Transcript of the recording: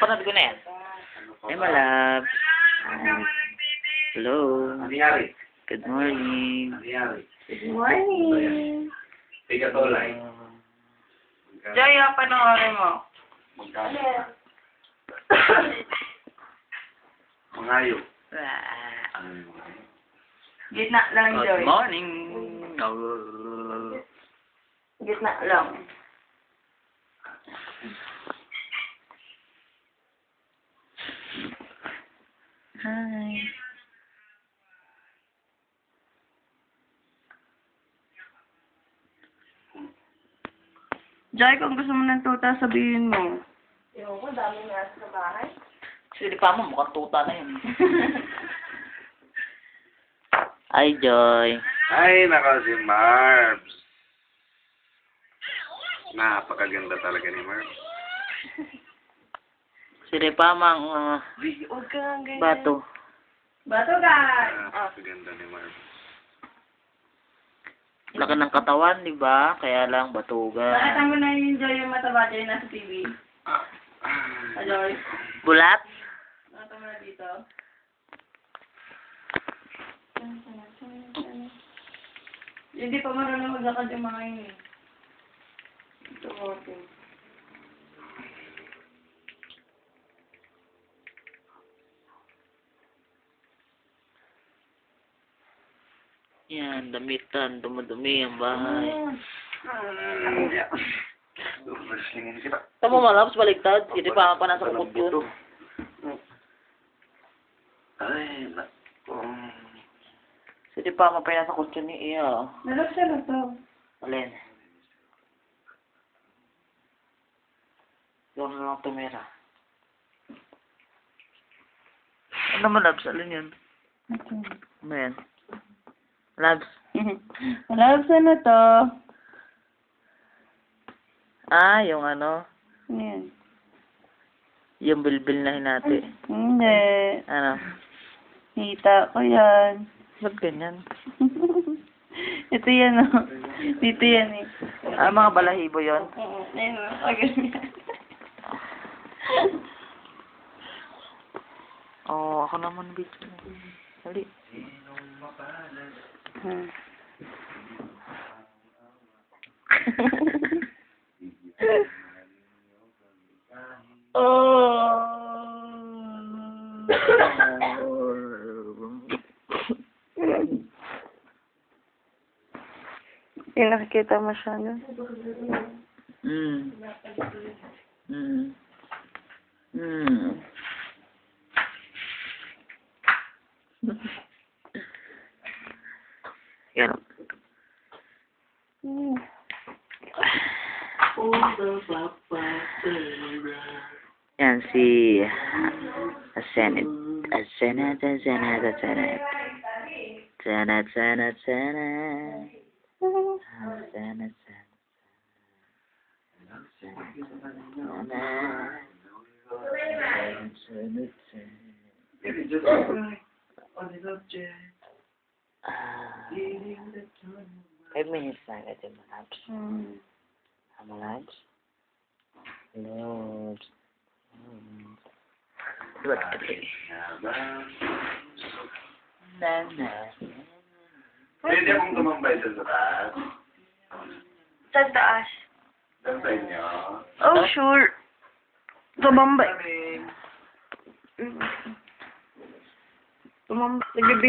Panood ko na yan. Hey, my love. Hello. Good morning. Good morning. Tigatolay. Joy, panoorin mo. Mangayo. Gitna lang, Joy. Good morning. Gitna lang. Hi. Joy, kung gusto mo ng tuta, sabihin mo. Ewan ko, dami nga sa bahay. Sili pa mo, mukhang tuta na yun. Hi, Joy. Ay, naka si Marbs. Napakaganda talaga ni Marbs. Sili pa mang Huwag ka nga ganyan. bato. Bato ka! Napakaganda ni Marbs. Laki ng katawan, di ba? Kaya lang batugan. Nakita mo na yung Joy yung mataba Joy nasa TV? Joy? Bulat? Nakita mo na dito? Hindi pa marunong maglakad yung mga yun eh. Ito mo. Yan, damitan, dumudumi ang bahay. Wrestlingin kita. Tama mo, Labs, baligtad. Sili pa pa nasa kukot yun. Ay, naku. Sili pa pa nasa kukot yun ni Iyo. Nalapsa na to. Alin? Yung na lang tumira. Ano mo, Labs? Alin yun? Ano yan? Labs? Nalapsa na to. Ah, yung ano? Ano yan? Yung bilbil na hinati. Hindi. Ano? Hita ko yan. Ba't ganyan? Ito yan o. Dito yan eh. Ah, mga balahibo yon. Ayun o. Ganyan. Oo, ako naman video. Dali. Yung nakikita mo siya, no? Mm. Mm. Mm. Yan. Yan si Asenet. Asenet. Five minutes na agad yung malabs. Malabs? Malabs. Diba kasi? Pwede akong tumambay sa taas. Sa taas. Sa inyo. Oh, sure. Tumambay. Tumambay.